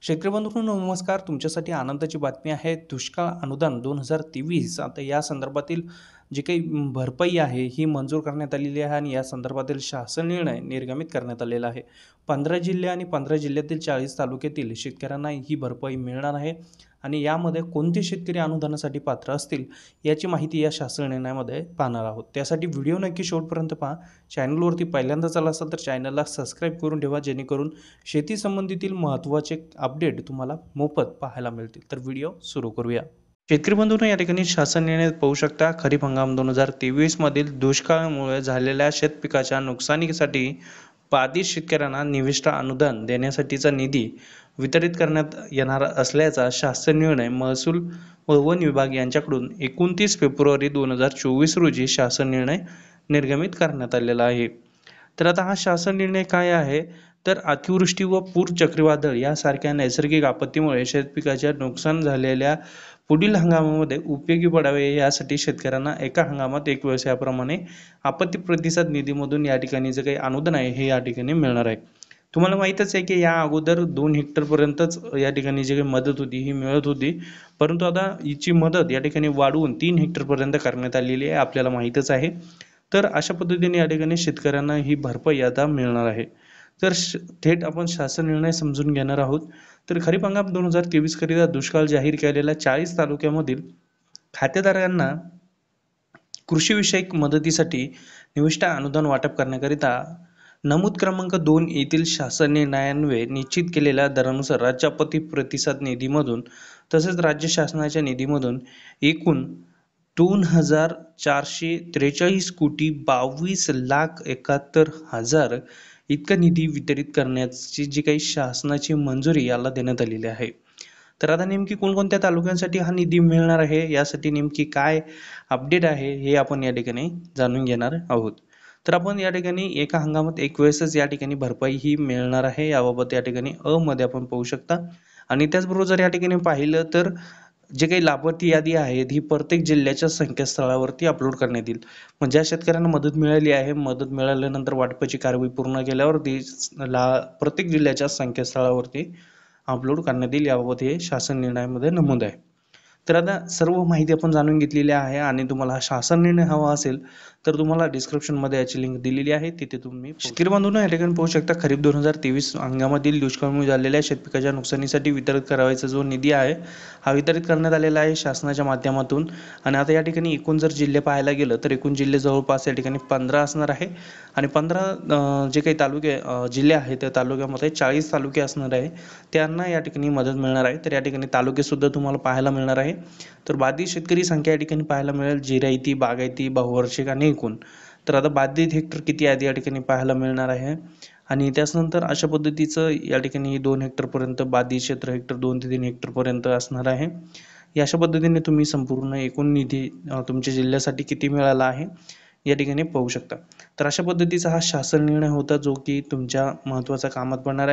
शेतकरी बंधूंनो नमस्कार. तुमच्यासाठी आनंदाची बातमी आहे. दुष्काळ अनुदान 2023 आता या संदर्भातील जी काही भरपाई आहे ही मंजूर करण्यात आलेली आहे आणि या संदर्भातील शासन निर्णय निर्गमित करण्यात आलेला आहे. 15 जिल्हे आणि 15 जिल्ह्यातील 40 तालुक्यातील शेतकऱ्यांना ही भरपाई मिळणार आहे आणि यामध्ये कोणते शेतकरी अनुदानासाठी पात्र असतील याची माहिती या शासन निर्णयामध्ये पाहणार आहोत. त्यासाठी व्हिडिओ नक्की शेवटपर्यंत पहा. चॅनलवरती पहिल्यांदाच आला असाल तर चॅनलला सबस्क्राईब करून ठेवा, जेणेकरून शेती संबंधीतील महत्त्वाचे अपडेट तुम्हाला मोफत पाहायला मिळतील. तर व्हिडिओ सुरू करूया. शेतकरी बंधूंनो, या ठिकाणी शासन निर्णय पाहू शकता. खरीप हंगाम 2023 मधील दुष्काळामुळे झालेल्या शेतपिकाच्या नुकसानीसाठी बाधित शेतकऱ्यांना निविष्ठा अनुदान देण्यासाठीचा निधी वितरित करण्यात येणार असल्याचा शासन निर्णय महसूल व वन विभाग यांच्याकडून 29 फेब्रुवारी 2024 रोजी शासन निर्णय निर्गमित करण्यात आलेला आहे. तर आता हा शासन निर्णय काय आहे, तर अतिवृष्टी व पूर, चक्रीवादळ यासारख्या नैसर्गिक आपत्तीमुळे शेतपिकाच्या नुकसान झालेल्या पुढील हंगामामध्ये उपयोगी पडावे यासाठी शेतकऱ्यांना एका हंगामात एक व्यवसायाप्रमाणे आपत्ती प्रतिसाद निधीमधून या ठिकाणी जे काही अनुदान आहे हे या ठिकाणी मिळणार आहे. तुम्हाला माहीतच आहे की या अगोदर 2 हेक्टरपर्यंतच या ठिकाणी जी काही मदत होती ही मिळत होती, परंतु आता हिची मदत या ठिकाणी वाढवून 3 हेक्टरपर्यंत करण्यात आलेली आहे, आपल्याला माहीतच आहे. तर अशा पद्धतीने या ठिकाणी शेतकऱ्यांना ही भरपाई आता मिळणार आहे. तर थेट आपण शासन निर्णय समजून घेणार आहोत. तर खरीप हंगाम 2023 करिता दुष्काळ जाहीर केलेल्या 40 तालुक्यामधील खातेदारांना कृषीविषयक मदतीसाठी निविष्ठा अनुदान वाटप करण्याकरिता नमूद क्रमांक 2 येथील शासन निर्णयान्वये निश्चित केलेल्या दरानुसार राज्य आपत्ती प्रतिसाद निधीमधून तसेच राज्य शासनाच्या निधीमधून एकूण 2,443 कोटी 22,71,000 इतका निधी वितरित करण्याची जी काही शासनाची मंजुरी याला देण्यात आलेली आहे. तर आता नेमकी कोणकोणत्या तालुक्यांसाठी हा निधी मिळणार आहे, यासाठी नेमकी काय अपडेट आहे हे आपण या ठिकाणी जाणून घेणार आहोत. तर आपण या ठिकाणी एका हंगामात एक वेळेसच या ठिकाणी भरपाई ही मिळणार आहे, याबाबत या ठिकाणी मध्ये आपण पाहू शकता. आणि त्याचबरोबर जर या ठिकाणी पाहिलं तर जे काही लाभार्थी यादी आहे ही प्रत्येक जिल्ह्याच्या संकेतस्थळावरती अपलोड करण्यात येईल. म्हणजे ज्या शेतकऱ्यांना मदत मिळाली आहे, मदत मिळाल्यानंतर वाटपाची कारवाई पूर्ण केल्यावर ती प्रत्येक जिल्ह्याच्या संकेतस्थळावरती अपलोड करण्यात येईल, याबाबत हे शासन निर्णयामध्ये नमूद आहे. तर आता सर्व माहिती आपण जाणून घेतलेली आहे आणि तुम्हाला हा शासन निर्णय हवा असेल तर तुम्हाला डिस्क्रिप्शनमध्ये याची लिंक दिलेली आहे, तिथे तुम्ही शेतकरी बंधूंनो या ठिकाणी पाहू शकता. खरीप 2023 हंगामातील दुष्काळामुळे झालेल्या शेतपिकाच्या नुकसानीसाठी वितरित करायचा जो निधी आहे हा वितरित करण्यात आलेला आहे शासनाच्या माध्यमातून. आणि आता या ठिकाणी एकूण जर जिल्हे पाहायला गेलं तर एकूण जिल्हे जवळपास या ठिकाणी 15 असणार आहे आणि 15 जे काही तालुके जिल्हे आहेत त्या तालुक्यामध्ये 40 तालुके असणार आहे, त्यांना या ठिकाणी मदत मिळणार आहे. तर या ठिकाणी तालुके सुद्धा तुम्हाला पाहायला मिळणार आहे. तर बाधित शेतकरी संख्या या ठिकाणी पाहायला मिळेल जिरायती, बागायती, बहुवार्षिक आणि एकूण. तर आता बाधित हेक्टर किती आहेत या ठिकाणी पाहायला मिळणार आहे. आणि त्याचनंतर अशा पद्धतीचं या ठिकाणी 2 हेक्टरपर्यंत बाधित क्षेत्र हेक्टर 2 ते 3 हेक्टरपर्यंत असणार आहे. या अशा पद्धतीने तुम्ही संपूर्ण एकूण निधी तुमच्या जिल्ह्यासाठी किती मिळाला आहे या ठिकाणी पाहू शकता. तर अशा पद्धतीचा हा शासन निर्णय होता जो की तुमच्या महत्त्वाच्या कामात पडणार आहे.